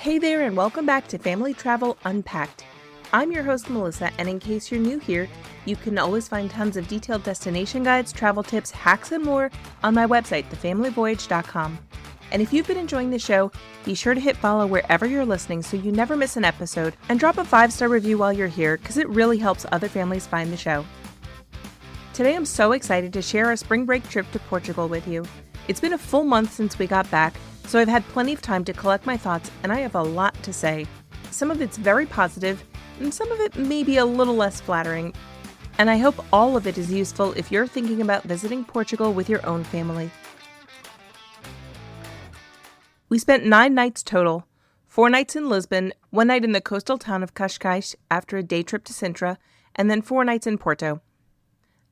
Hey there, and welcome back to Family Travel Unpacked. I'm your host, Melissa, and in case you're new here, you can always find tons of detailed destination guides, travel tips, hacks, and more on my website, thefamilyvoyage.com. And if you've been enjoying the show, be sure to hit follow wherever you're listening so you never miss an episode, and drop a 5-star review while you're here because it really helps other families find the show. Today I'm so excited to share our spring break trip to Portugal with you. It's been a full month since we got back, so I've had plenty of time to collect my thoughts, and I have a lot to say. Some of it's very positive, and some of it may be a little less flattering. And I hope all of it is useful if you're thinking about visiting Portugal with your own family. We spent 9 nights total, 4 nights in Lisbon, 1 night in the coastal town of Cascais after a day trip to Sintra, and then 4 nights in Porto.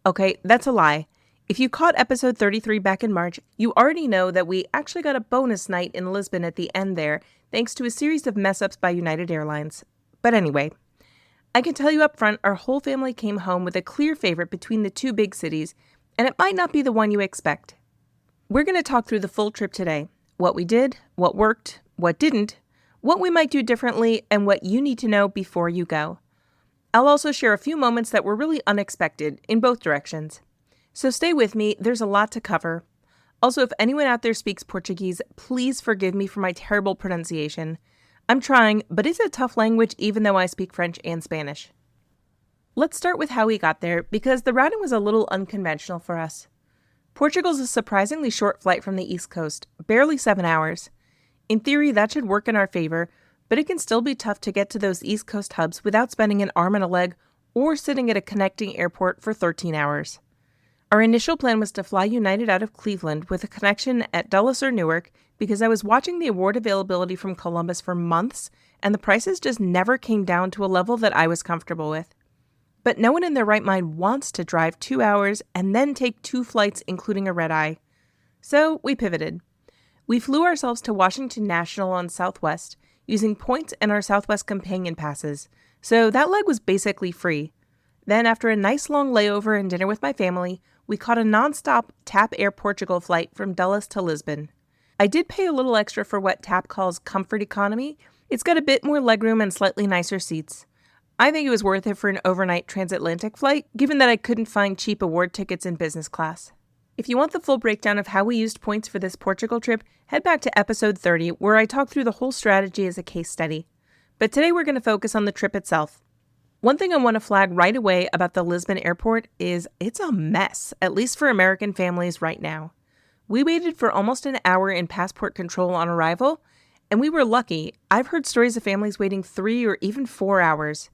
Okay, that's a lie. If you caught episode 33 back in March, you already know that we actually got a bonus night in Lisbon at the end there, thanks to a series of mess-ups by United Airlines. But anyway, I can tell you up front, our whole family came home with a clear favorite between the 2 big cities, and it might not be the one you expect. We're going to talk through the full trip today. What we did, what worked, what didn't, what we might do differently, and what you need to know before you go. I'll also share a few moments that were really unexpected in both directions. So stay with me, there's a lot to cover. Also, if anyone out there speaks Portuguese, please forgive me for my terrible pronunciation. I'm trying, but it's a tough language even though I speak French and Spanish. Let's start with how we got there, because the routing was a little unconventional for us. Portugal's a surprisingly short flight from the East Coast, barely 7 hours. In theory, that should work in our favor, but it can still be tough to get to those East Coast hubs without spending an arm and a leg or sitting at a connecting airport for 13 hours. Our initial plan was to fly United out of Cleveland with a connection at Dulles or Newark because I was watching the award availability from Columbus for months and the prices just never came down to a level that I was comfortable with. But no one in their right mind wants to drive 2 hours and then take 2 flights including a red-eye. So we pivoted. We flew ourselves to Washington National on Southwest using points and our Southwest companion passes, so that leg was basically free. Then after a nice long layover and dinner with my family, we caught a non-stop TAP Air Portugal flight from Dulles to Lisbon. I did pay a little extra for what TAP calls comfort economy. It's got a bit more legroom and slightly nicer seats. I think it was worth it for an overnight transatlantic flight, given that I couldn't find cheap award tickets in business class. If you want the full breakdown of how we used points for this Portugal trip, head back to episode 30, where I talk through the whole strategy as a case study. But today we're going to focus on the trip itself. One thing I want to flag right away about the Lisbon airport is it's a mess, at least for American families right now. We waited for almost an hour in passport control on arrival, and we were lucky. I've heard stories of families waiting 3 or even 4 hours.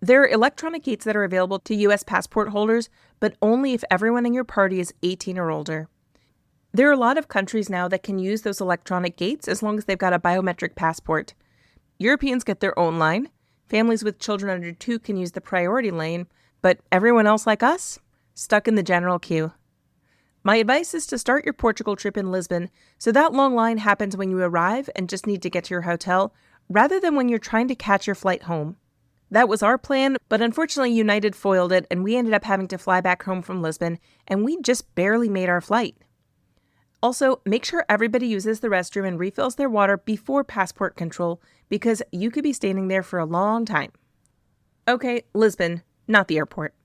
There are electronic gates that are available to U.S. passport holders, but only if everyone in your party is 18 or older. There are a lot of countries now that can use those electronic gates as long as they've got a biometric passport. Europeans get their own line. Families with children under 2 can use the priority lane, but everyone else like us, stuck in the general queue. My advice is to start your Portugal trip in Lisbon, so that long line happens when you arrive and just need to get to your hotel, rather than when you're trying to catch your flight home. That was our plan, but unfortunately United foiled it, and we ended up having to fly back home from Lisbon, and we just barely made our flight. Also, make sure everybody uses the restroom and refills their water before passport control, because you could be standing there for a long time. Okay, Lisbon, not the airport.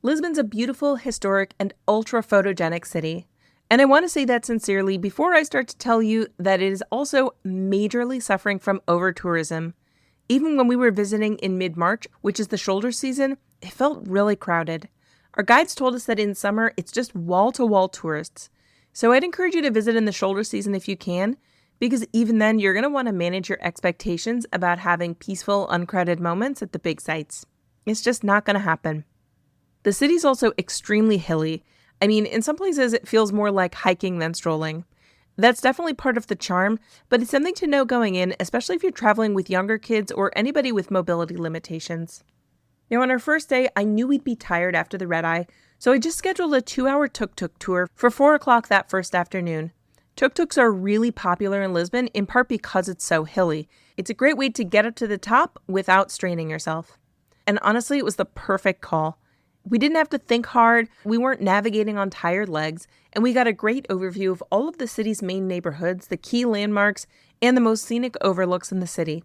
Lisbon's a beautiful, historic, and ultra-photogenic city. And I want to say that sincerely before I start to tell you that it is also majorly suffering from over-tourism. Even when we were visiting in mid-March, which is the shoulder season, it felt really crowded. Our guides told us that in summer, it's just wall-to-wall tourists. So I'd encourage you to visit in the shoulder season if you can, because even then you're going to want to manage your expectations about having peaceful, uncrowded moments at the big sites. It's just not going to happen. The city's also extremely hilly. I mean, in some places it feels more like hiking than strolling. That's definitely part of the charm, but it's something to know going in, especially if you're traveling with younger kids or anybody with mobility limitations. Now, on our first day, I knew we'd be tired after the red-eye, so I just scheduled a 2-hour tuk-tuk tour for 4 o'clock that first afternoon. Tuk-tuks are really popular in Lisbon, in part because it's so hilly. It's a great way to get up to the top without straining yourself. And honestly, it was the perfect call. We didn't have to think hard, we weren't navigating on tired legs, and we got a great overview of all of the city's main neighborhoods, the key landmarks, and the most scenic overlooks in the city.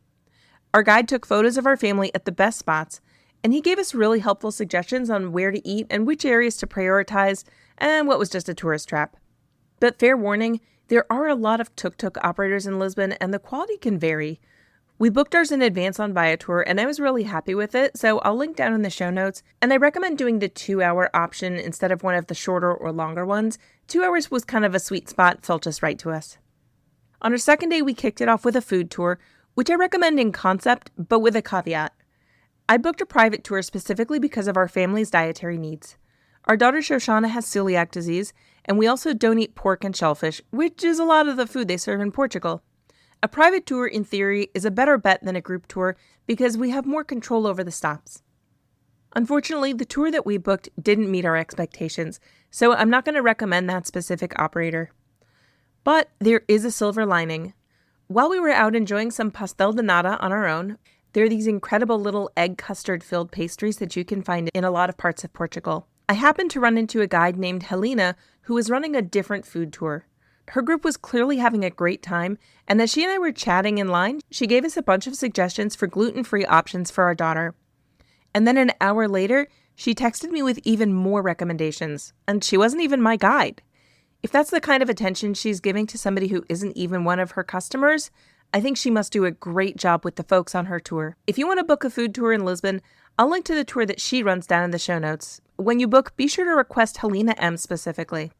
Our guide took photos of our family at the best spots, and he gave us really helpful suggestions on where to eat and which areas to prioritize, and what was just a tourist trap. But fair warning, there are a lot of tuk-tuk operators in Lisbon, and the quality can vary. We booked ours in advance on Viator, and I was really happy with it, so I'll link down in the show notes, and I recommend doing the 2-hour option instead of one of the shorter or longer ones. 2 hours was kind of a sweet spot, felt just right to us. On our second day, we kicked it off with a food tour, which I recommend in concept, but with a caveat. I booked a private tour specifically because of our family's dietary needs. Our daughter Shoshana has celiac disease, and we also don't eat pork and shellfish, which is a lot of the food they serve in Portugal. A private tour, in theory, is a better bet than a group tour because we have more control over the stops. Unfortunately, the tour that we booked didn't meet our expectations, so I'm not going to recommend that specific operator. But there is a silver lining. While we were out enjoying some pastel de nata on our own, there are these incredible little egg custard-filled pastries that you can find in a lot of parts of Portugal. I happened to run into a guide named Helena who was running a different food tour. Her group was clearly having a great time, and as she and I were chatting in line, she gave us a bunch of suggestions for gluten-free options for our daughter. And then an hour later, she texted me with even more recommendations, and she wasn't even my guide. If that's the kind of attention she's giving to somebody who isn't even one of her customers, I think she must do a great job with the folks on her tour. If you want to book a food tour in Lisbon, I'll link to the tour that she runs down in the show notes. When you book, be sure to request Helena M specifically.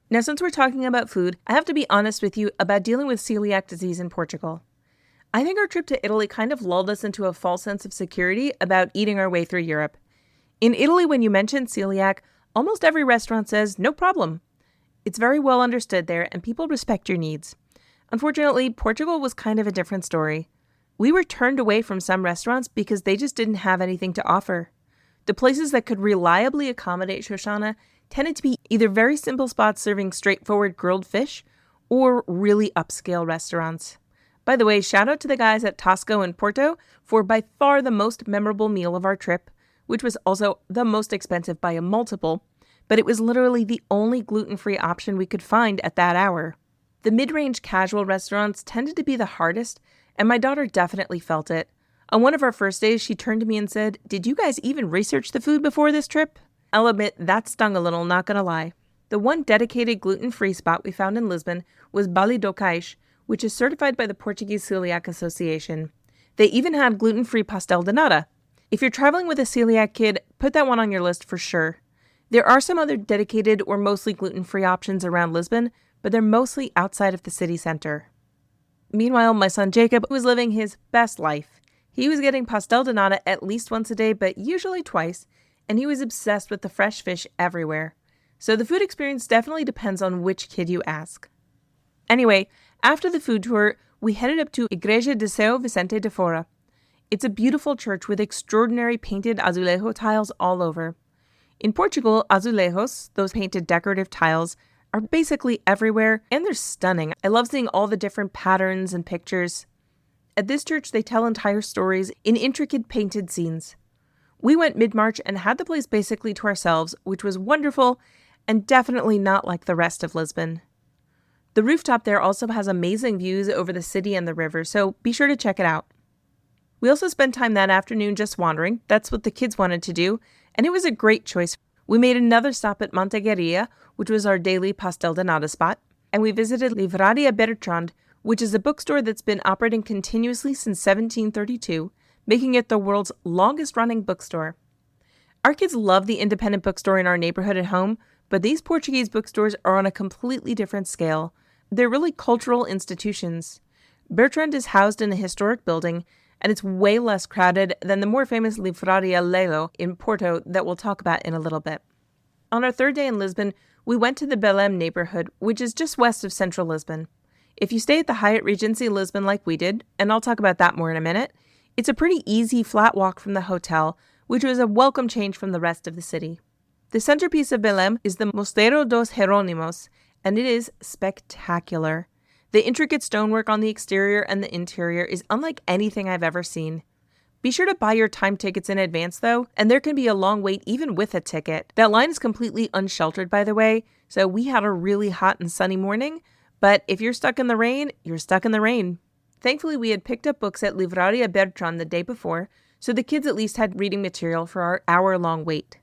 Now, since we're talking about food, I have to be honest with you about dealing with celiac disease in Portugal. I think our trip to Italy kind of lulled us into a false sense of security about eating our way through Europe. In Italy, when you mention celiac, almost every restaurant says, no problem. It's very well understood there, and people respect your needs. Unfortunately, Portugal was kind of a different story. We were turned away from some restaurants because they just didn't have anything to offer. The places that could reliably accommodate Shoshana tended to be either very simple spots serving straightforward grilled fish or really upscale restaurants. By the way, shout out to the guys at Cascais and Porto for by far the most memorable meal of our trip, which was also the most expensive by a multiple, but it was literally the only gluten-free option we could find at that hour. The mid-range casual restaurants tended to be the hardest, and my daughter definitely felt it. On one of our first days, she turned to me and said, "Did you guys even research the food before this trip?" I'll admit, that stung a little, not gonna lie. The one dedicated gluten-free spot we found in Lisbon was Valley do Cascais, which is certified by the Portuguese Celiac Association. They even had gluten-free pastel de nata. If you're traveling with a celiac kid, put that one on your list for sure. There are some other dedicated or mostly gluten-free options around Lisbon, but they're mostly outside of the city center. Meanwhile, my son Jacob was living his best life. He was getting pastel de nata at least once a day, but usually twice, and he was obsessed with the fresh fish everywhere. So the food experience definitely depends on which kid you ask. Anyway, after the food tour, we headed up to Igreja de São Vicente de Fora. It's a beautiful church with extraordinary painted azulejo tiles all over. In Portugal, azulejos, those painted decorative tiles, are basically everywhere, and they're stunning. I love seeing all the different patterns and pictures. At this church, they tell entire stories in intricate painted scenes. We went mid-March and had the place basically to ourselves, which was wonderful and definitely not like the rest of Lisbon. The rooftop there also has amazing views over the city and the river, so be sure to check it out. We also spent time that afternoon just wandering. That's what the kids wanted to do, and it was a great choice. We made another stop at Montegueria, which was our daily pastel de nata spot, and we visited Livraria Bertrand, which is a bookstore that's been operating continuously since 1732, making it the world's longest-running bookstore. Our kids love the independent bookstore in our neighborhood at home, but these Portuguese bookstores are on a completely different scale. They're really cultural institutions. Bertrand is housed in a historic building, and it's way less crowded than the more famous Livraria Lelo in Porto that we'll talk about in a little bit. On our third day in Lisbon, we went to the Belém neighborhood, which is just west of central Lisbon. If you stay at the Hyatt Regency Lisbon like we did, and I'll talk about that more in a minute, it's a pretty easy flat walk from the hotel, which was a welcome change from the rest of the city. The centerpiece of Belém is the Mosteiro dos Jerónimos, and it is spectacular. The intricate stonework on the exterior and the interior is unlike anything I've ever seen. Be sure to buy your time tickets in advance, though, and there can be a long wait even with a ticket. That line is completely unsheltered, by the way, so we had a really hot and sunny morning, but if you're stuck in the rain, you're stuck in the rain. Thankfully, we had picked up books at Livraria Bertrand the day before, so the kids at least had reading material for our hour-long wait.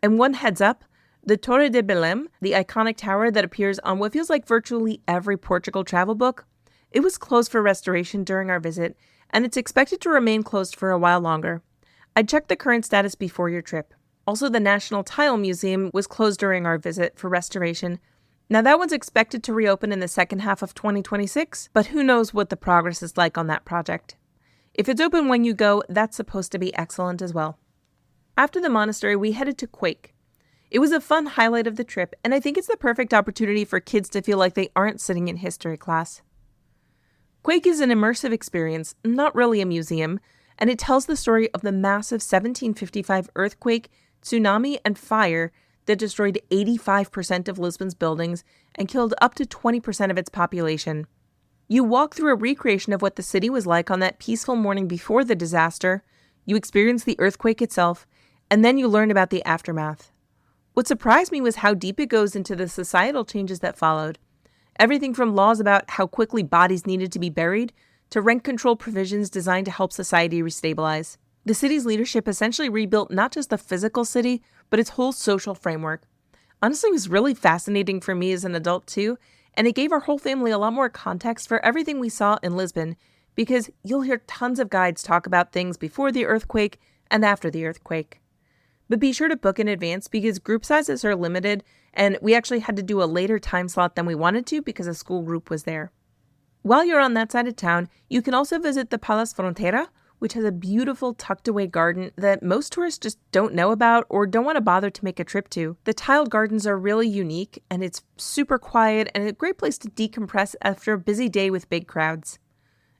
And one heads up, the Torre de Belém, the iconic tower that appears on what feels like virtually every Portugal travel book, it was closed for restoration during our visit, and it's expected to remain closed for a while longer. I'd check the current status before your trip. Also, the National Tile Museum was closed during our visit for restoration. Now, that one's expected to reopen in the second half of 2026, but who knows what the progress is like on that project. If it's open when you go, that's supposed to be excellent as well. After the monastery, we headed to Quake. It was a fun highlight of the trip, and I think it's the perfect opportunity for kids to feel like they aren't sitting in history class. Quake is an immersive experience, not really a museum, and it tells the story of the massive 1755 earthquake, tsunami, and fire that destroyed 85% of Lisbon's buildings and killed up to 20% of its population. You walk through a recreation of what the city was like on that peaceful morning before the disaster, you experience the earthquake itself, and then you learn about the aftermath. What surprised me was how deep it goes into the societal changes that followed. Everything from laws about how quickly bodies needed to be buried to rent control provisions designed to help society restabilize. The city's leadership essentially rebuilt not just the physical city, but its whole social framework. Honestly, it was really fascinating for me as an adult too, and it gave our whole family a lot more context for everything we saw in Lisbon, because you'll hear tons of guides talk about things before the earthquake and after the earthquake. But be sure to book in advance because group sizes are limited, and we actually had to do a later time slot than we wanted to because a school group was there. While you're on that side of town, you can also visit the Palace Fronteira, which has a beautiful tucked-away garden that most tourists just don't know about or don't want to bother to make a trip to. The tiled gardens are really unique, and it's super quiet and a great place to decompress after a busy day with big crowds.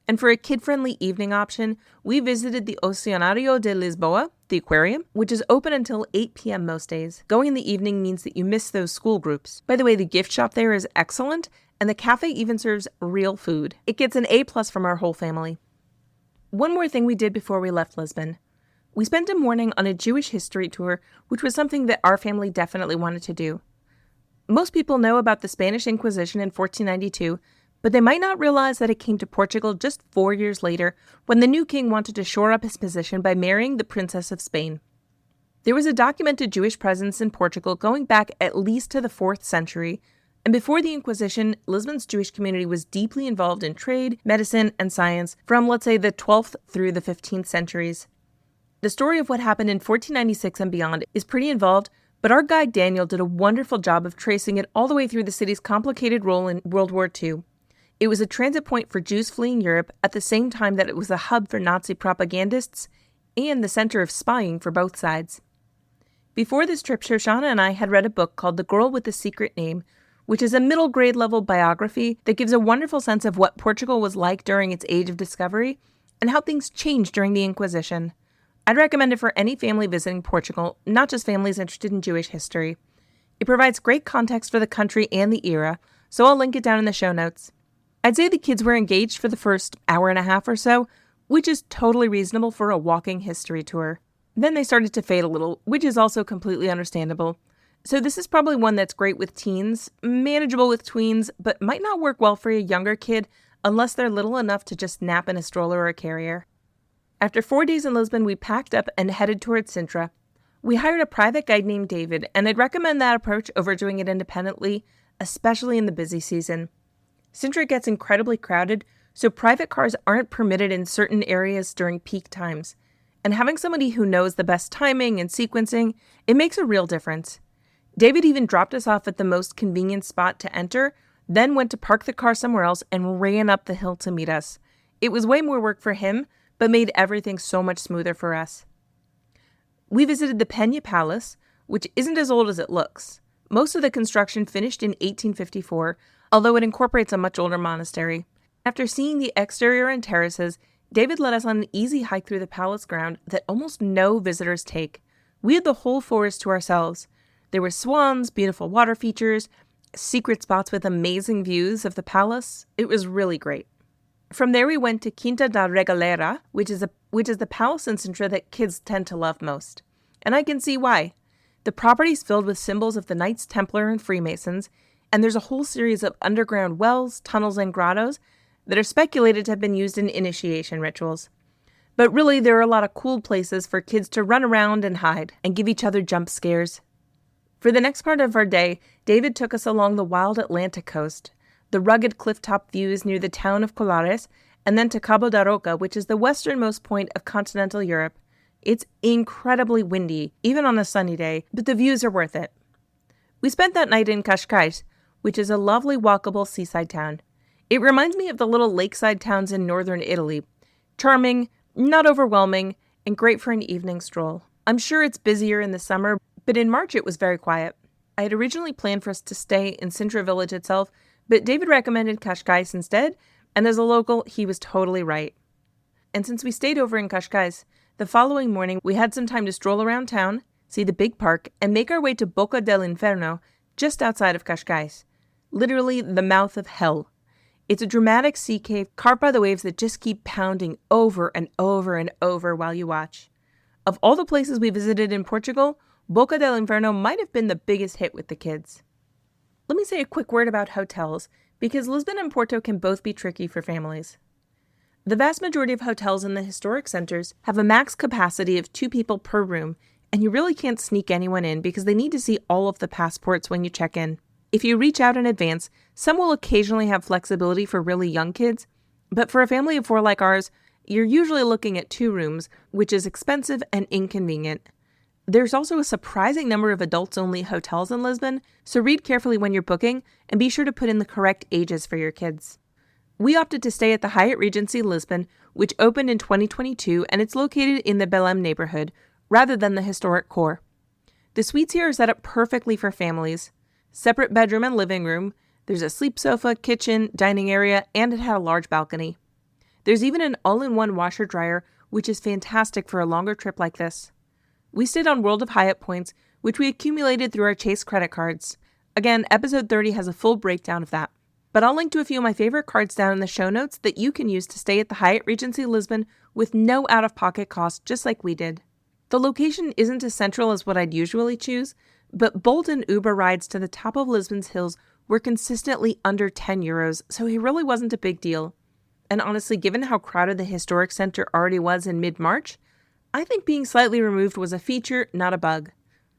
And for a kid-friendly evening option, we visited the Oceanário de Lisboa, the aquarium, which is open until 8 p.m. most days. Going in the evening means that you miss those school groups. By the way, the gift shop there is excellent, and the cafe even serves real food. It gets an A+ from our whole family. One more thing we did before we left Lisbon. We spent a morning on a Jewish history tour, which was something that our family definitely wanted to do. Most people know about the Spanish Inquisition in 1492, but they might not realize that it came to Portugal just 4 years later when the new king wanted to shore up his position by marrying the Princess of Spain. There was a documented Jewish presence in Portugal going back at least to the 4th century, and before the Inquisition, Lisbon's Jewish community was deeply involved in trade, medicine, and science from, let's say, the 12th through the 15th centuries. The story of what happened in 1496 and beyond is pretty involved, but our guide Daniel did a wonderful job of tracing it all the way through the city's complicated role in World War II. It was a transit point for Jews fleeing Europe at the same time that it was a hub for Nazi propagandists and the center of spying for both sides. Before this trip, Shoshana and I had read a book called The Girl with the Secret Name, which is a middle grade level biography that gives a wonderful sense of what Portugal was like during its age of discovery and how things changed during the Inquisition. I'd recommend it for any family visiting Portugal, not just families interested in Jewish history. It provides great context for the country and the era, so I'll link it down in the show notes. I'd say the kids were engaged for the first hour and a half or so, which is totally reasonable for a walking history tour. Then they started to fade a little, which is also completely understandable. So this is probably one that's great with teens, manageable with tweens, but might not work well for a younger kid unless they're little enough to just nap in a stroller or a carrier. After 4 days in Lisbon, we packed up and headed towards Sintra. We hired a private guide named David, and I'd recommend that approach over doing it independently, especially in the busy season. Sintra gets incredibly crowded, so private cars aren't permitted in certain areas during peak times. And having somebody who knows the best timing and sequencing, it makes a real difference. David even dropped us off at the most convenient spot to enter, then went to park the car somewhere else and ran up the hill to meet us. It was way more work for him, but made everything so much smoother for us. We visited the Peña Palace, which isn't as old as it looks. Most of the construction finished in 1854, although it incorporates a much older monastery. After seeing the exterior and terraces, David led us on an easy hike through the palace ground that almost no visitors take. We had the whole forest to ourselves. There were swans, beautiful water features, secret spots with amazing views of the palace. It was really great. From there we went to Quinta da Regalera, which is the palace in Sintra that kids tend to love most. And I can see why. The property's filled with symbols of the Knights Templar and Freemasons, and there's a whole series of underground wells, tunnels, and grottos that are speculated to have been used in initiation rituals. But really, there are a lot of cool places for kids to run around and hide and give each other jump scares. For the next part of our day, David took us along the wild Atlantic coast, the rugged clifftop views near the town of Colares, and then to Cabo da Roca, which is the westernmost point of continental Europe. It's incredibly windy, even on a sunny day, but the views are worth it. We spent that night in Cascais, which is a lovely walkable seaside town. It reminds me of the little lakeside towns in northern Italy. Charming, not overwhelming, and great for an evening stroll. I'm sure it's busier in the summer, but in March it was very quiet. I had originally planned for us to stay in Sintra village itself, but David recommended Cascais instead, and as a local, he was totally right. And since we stayed over in Cascais, the following morning we had some time to stroll around town, see the big park, and make our way to Boca del Inferno, just outside of Cascais. Literally the mouth of hell. It's a dramatic sea cave carved by the waves that just keep pounding over and over and over while you watch. Of all the places we visited in Portugal, Boca del Inferno might have been the biggest hit with the kids. Let me say a quick word about hotels, because Lisbon and Porto can both be tricky for families. The vast majority of hotels in the historic centers have a max capacity of 2 people per room, and you really can't sneak anyone in because they need to see all of the passports when you check in. If you reach out in advance, some will occasionally have flexibility for really young kids, but for a family of 4 like ours, you're usually looking at 2 rooms, which is expensive and inconvenient. There's also a surprising number of adults-only hotels in Lisbon, so read carefully when you're booking and be sure to put in the correct ages for your kids. We opted to stay at the Hyatt Regency Lisbon, which opened in 2022, and it's located in the Belém neighborhood, rather than the historic core. The suites here are set up perfectly for families. Separate bedroom and living room, there's a sleep sofa, kitchen, dining area, and it had a large balcony. There's even an all-in-one washer-dryer, which is fantastic for a longer trip like this. We stayed on World of Hyatt points, which we accumulated through our Chase credit cards. Again, episode 30 has a full breakdown of that. But I'll link to a few of my favorite cards down in the show notes that you can use to stay at the Hyatt Regency Lisbon with no out-of-pocket cost, just like we did. The location isn't as central as what I'd usually choose, but Bolt and Uber rides to the top of Lisbon's hills were consistently under €10, so it really wasn't a big deal. And honestly, given how crowded the historic center already was in mid-March, I think being slightly removed was a feature, not a bug.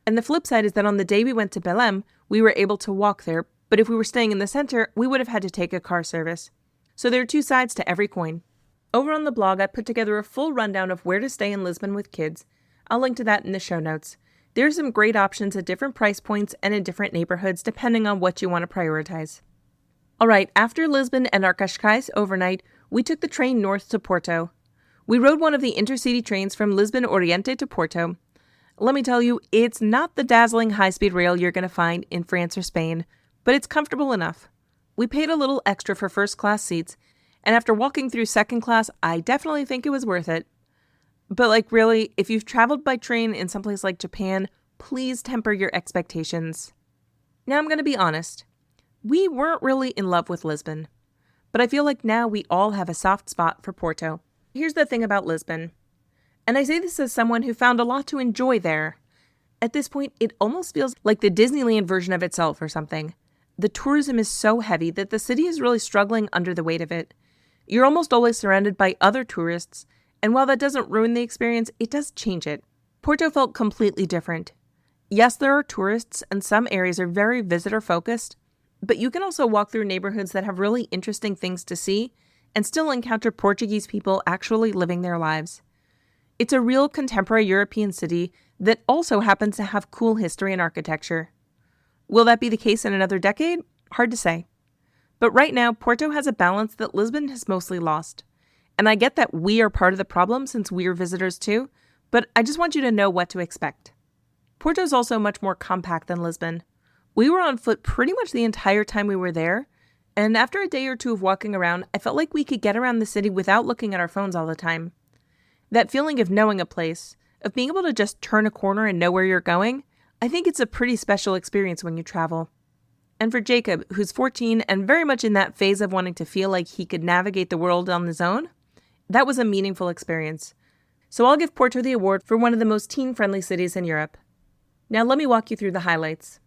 And the flip side is that on the day we went to Belém, we were able to walk there, but if we were staying in the center, we would have had to take a car service. So there are 2 sides to every coin. Over on the blog, I put together a full rundown of where to stay in Lisbon with kids. I'll link to that in the show notes. There are some great options at different price points and in different neighborhoods, depending on what you want to prioritize. All right, after Lisbon and our Cascais overnight, we took the train north to Porto. We rode one of the intercity trains from Lisbon Oriente to Porto. Let me tell you, it's not the dazzling high-speed rail you're going to find in France or Spain, but it's comfortable enough. We paid a little extra for first-class seats, and after walking through second class, I definitely think it was worth it. But really, if you've traveled by train in someplace like Japan, please temper your expectations. Now I'm going to be honest. We weren't really in love with Lisbon, but I feel like now we all have a soft spot for Porto. Here's the thing about Lisbon, and I say this as someone who found a lot to enjoy there. At this point, it almost feels like the Disneyland version of itself or something. The tourism is so heavy that the city is really struggling under the weight of it. You're almost always surrounded by other tourists, and while that doesn't ruin the experience, it does change it. Porto felt completely different. Yes, there are tourists, and some areas are very visitor-focused, but you can also walk through neighborhoods that have really interesting things to see and still encounter Portuguese people actually living their lives. It's a real contemporary European city that also happens to have cool history and architecture. Will that be the case in another decade? Hard to say. But right now, Porto has a balance that Lisbon has mostly lost. And I get that we are part of the problem since we are visitors too, but I just want you to know what to expect. Porto is also much more compact than Lisbon. We were on foot pretty much the entire time we were there, and after a day or 2 of walking around, I felt like we could get around the city without looking at our phones all the time. That feeling of knowing a place, of being able to just turn a corner and know where you're going, I think it's a pretty special experience when you travel. And for Jacob, who's 14 and very much in that phase of wanting to feel like he could navigate the world on his own, that was a meaningful experience. So I'll give Porto the award for one of the most teen-friendly cities in Europe. Now let me walk you through the highlights.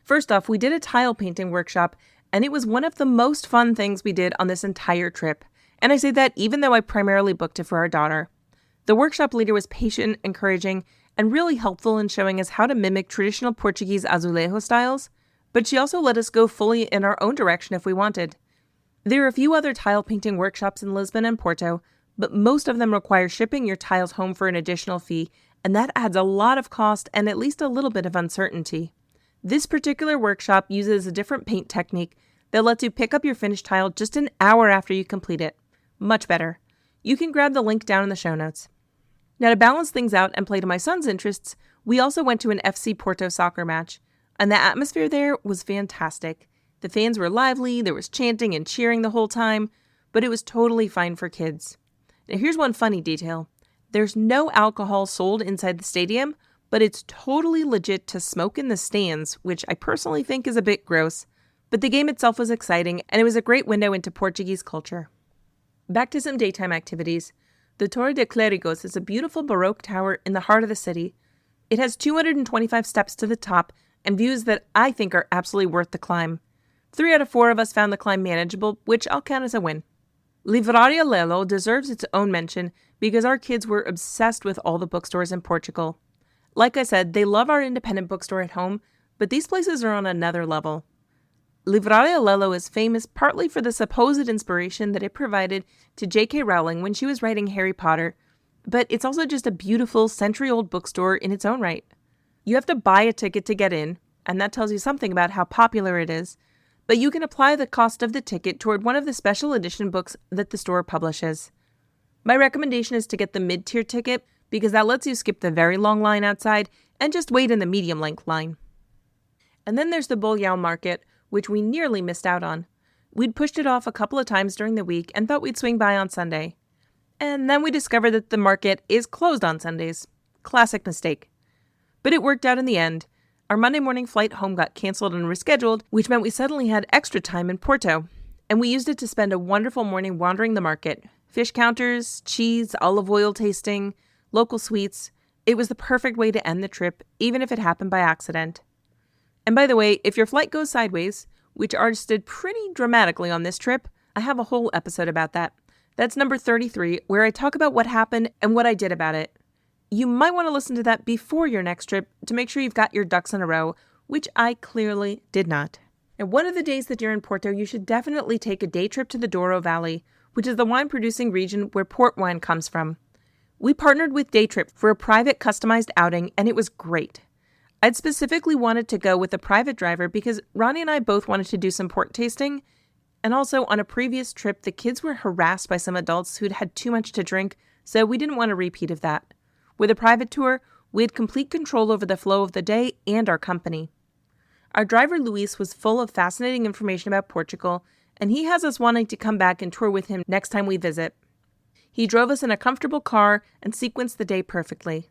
First off, we did a tile painting workshop, and it was one of the most fun things we did on this entire trip. And I say that even though I primarily booked it for our daughter. The workshop leader was patient, encouraging, and really helpful in showing us how to mimic traditional Portuguese azulejo styles, but she also let us go fully in our own direction if we wanted. There are a few other tile painting workshops in Lisbon and Porto, but most of them require shipping your tiles home for an additional fee, and that adds a lot of cost and at least a little bit of uncertainty. This particular workshop uses a different paint technique that lets you pick up your finished tile just an hour after you complete it. Much better. You can grab the link down in the show notes. Now, to balance things out and play to my son's interests, we also went to an FC Porto soccer match, and the atmosphere there was fantastic. The fans were lively, there was chanting and cheering the whole time, but it was totally fine for kids. Now, here's one funny detail. There's no alcohol sold inside the stadium, but it's totally legit to smoke in the stands, which I personally think is a bit gross. But the game itself was exciting, and it was a great window into Portuguese culture. Back to some daytime activities. The Torre de Clérigos is a beautiful Baroque tower in the heart of the city. It has 225 steps to the top and views that I think are absolutely worth the climb. 3 out of 4 of us found the climb manageable, which I'll count as a win. Livraria Lelo deserves its own mention because our kids were obsessed with all the bookstores in Portugal. Like I said, they love our independent bookstore at home, but these places are on another level. Livraria Lelo is famous partly for the supposed inspiration that it provided to J.K. Rowling when she was writing Harry Potter, but it's also just a beautiful century-old bookstore in its own right. You have to buy a ticket to get in, and that tells you something about how popular it is, but you can apply the cost of the ticket toward one of the special edition books that the store publishes. My recommendation is to get the mid-tier ticket because that lets you skip the very long line outside and just wait in the medium-length line. And then there's the Bolhão Market, which we nearly missed out on. We'd pushed it off a couple of times during the week and thought we'd swing by on Sunday. And then we discovered that the market is closed on Sundays. Classic mistake. But it worked out in the end. Our Monday morning flight home got canceled and rescheduled, which meant we suddenly had extra time in Porto. And we used it to spend a wonderful morning wandering the market. Fish counters, cheese, olive oil tasting, local sweets. It was the perfect way to end the trip, even if it happened by accident. And by the way, if your flight goes sideways, which ours did pretty dramatically on this trip, I have a whole episode about that. That's number 33, where I talk about what happened and what I did about it. You might want to listen to that before your next trip to make sure you've got your ducks in a row, which I clearly did not. And one of the days that you're in Porto, you should definitely take a day trip to the Douro Valley, which is the wine-producing region where port wine comes from. We partnered with Daytrip for a private customized outing, and it was great. I'd specifically wanted to go with a private driver because Ronnie and I both wanted to do some port tasting, and also on a previous trip, the kids were harassed by some adults who'd had too much to drink, so we didn't want a repeat of that. With a private tour, we had complete control over the flow of the day and our company. Our driver Luis was full of fascinating information about Portugal, and he has us wanting to come back and tour with him next time we visit. He drove us in a comfortable car and sequenced the day perfectly.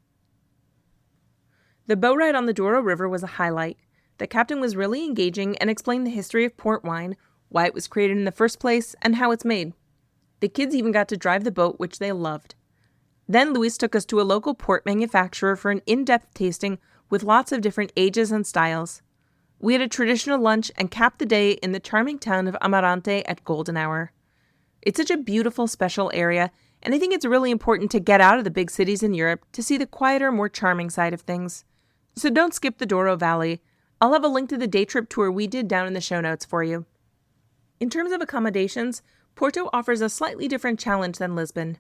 The boat ride on the Douro River was a highlight. The captain was really engaging and explained the history of port wine, why it was created in the first place, and how it's made. The kids even got to drive the boat, which they loved. Then Luis took us to a local port manufacturer for an in-depth tasting with lots of different ages and styles. We had a traditional lunch and capped the day in the charming town of Amarante at golden hour. It's such a beautiful, special area, and I think it's really important to get out of the big cities in Europe to see the quieter, more charming side of things. So don't skip the Douro Valley. I'll have a link to the day trip tour we did down in the show notes for you. In terms of accommodations, Porto offers a slightly different challenge than Lisbon.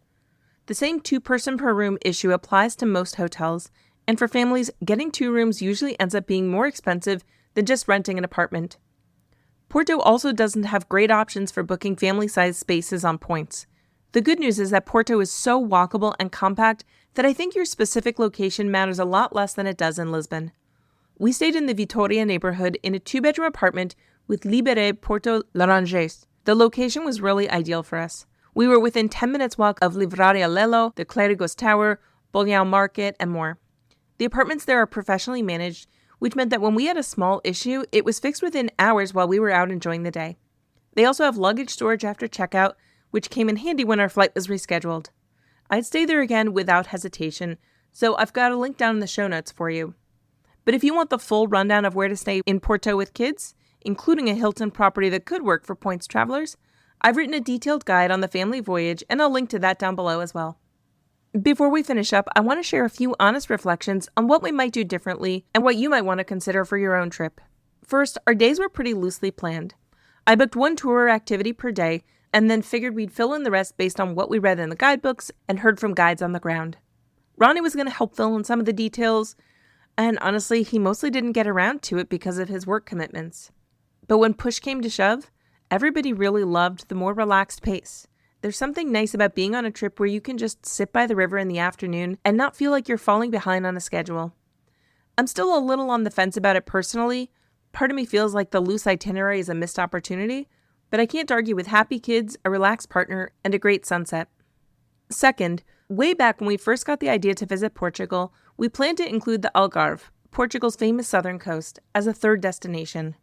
The same 2-person per room issue applies to most hotels, and for families, getting 2 rooms usually ends up being more expensive than just renting an apartment. Porto also doesn't have great options for booking family-sized spaces on points. The good news is that Porto is so walkable and compact that I think your specific location matters a lot less than it does in Lisbon. We stayed in the Vitória neighborhood in a 2-bedroom apartment with Libere Porto Laranjeiras. The location was really ideal for us. We were within 10 minutes walk of Livraria Lelo, the Clérigos Tower, Bolhão Market, and more. The apartments there are professionally managed, which meant that when we had a small issue, it was fixed within hours while we were out enjoying the day. They also have luggage storage after checkout, which came in handy when our flight was rescheduled. I'd stay there again without hesitation, so I've got a link down in the show notes for you. But if you want the full rundown of where to stay in Porto with kids, including a Hilton property that could work for points travelers, I've written a detailed guide on the family voyage, and I'll link to that down below as well. Before we finish up, I want to share a few honest reflections on what we might do differently and what you might want to consider for your own trip. First, our days were pretty loosely planned. I booked one tour or activity per day and then figured we'd fill in the rest based on what we read in the guidebooks and heard from guides on the ground. Ronnie was going to help fill in some of the details, and honestly, he mostly didn't get around to it because of his work commitments. But when push came to shove, everybody really loved the more relaxed pace. There's something nice about being on a trip where you can just sit by the river in the afternoon and not feel like you're falling behind on a schedule. I'm still a little on the fence about it personally. Part of me feels like the loose itinerary is a missed opportunity, but I can't argue with happy kids, a relaxed partner, and a great sunset. Second, way back when we first got the idea to visit Portugal, we planned to include the Algarve, Portugal's famous southern coast, as a third destination.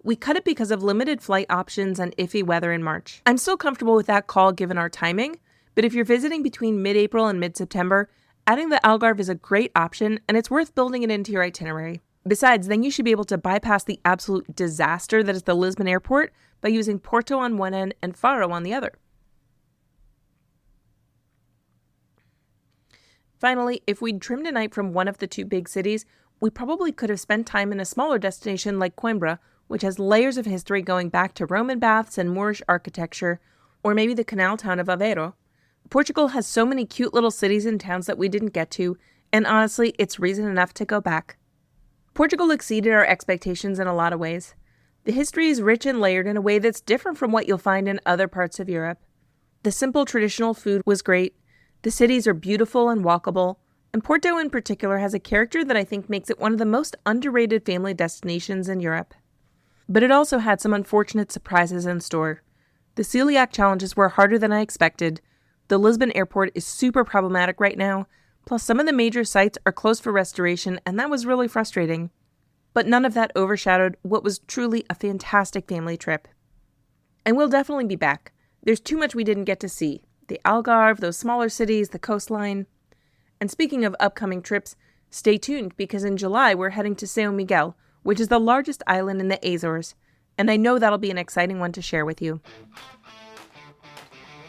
We cut it because of limited flight options and iffy weather in March. I'm still comfortable with that call given our timing, but if you're visiting between mid-April and mid-September, adding the Algarve is a great option and it's worth building it into your itinerary. Besides, then you should be able to bypass the absolute disaster that is the Lisbon airport by using Porto on one end and Faro on the other. Finally, if we'd trimmed a night from one of the two big cities, we probably could have spent time in a smaller destination like Coimbra, which has layers of history going back to Roman baths and Moorish architecture, or maybe the canal town of Aveiro. Portugal has so many cute little cities and towns that we didn't get to, and honestly, it's reason enough to go back. Portugal exceeded our expectations in a lot of ways. The history is rich and layered in a way that's different from what you'll find in other parts of Europe. The simple traditional food was great, the cities are beautiful and walkable, and Porto in particular has a character that I think makes it one of the most underrated family destinations in Europe. But it also had some unfortunate surprises in store. The Celiac challenges were harder than I expected. The Lisbon airport is super problematic right now, plus some of the major sites are closed for restoration, and that was really frustrating. But none of that overshadowed what was truly a fantastic family trip. And we'll definitely be back. There's too much we didn't get to see. The Algarve, those smaller cities, the coastline. And speaking of upcoming trips, stay tuned because in July we're heading to São Miguel, which is the largest island in the Azores, and I know that'll be an exciting one to share with you.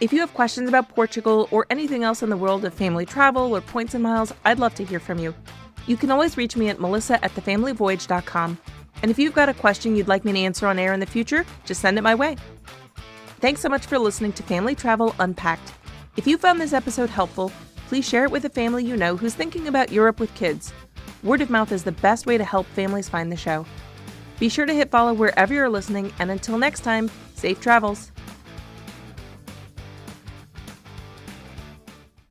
If you have questions about Portugal or anything else in the world of family travel or points and miles, I'd love to hear from you. You can always reach me at melissa@thefamilyvoyage.com, and if you've got a question you'd like me to answer on air in the future, just send it my way. Thanks so much for listening to Family Travel Unpacked. If you found this episode helpful, please share it with a family you know who's thinking about Europe with kids. Word of mouth is the best way to help families find the show. Be sure to hit follow wherever you're listening, and until next time, safe travels.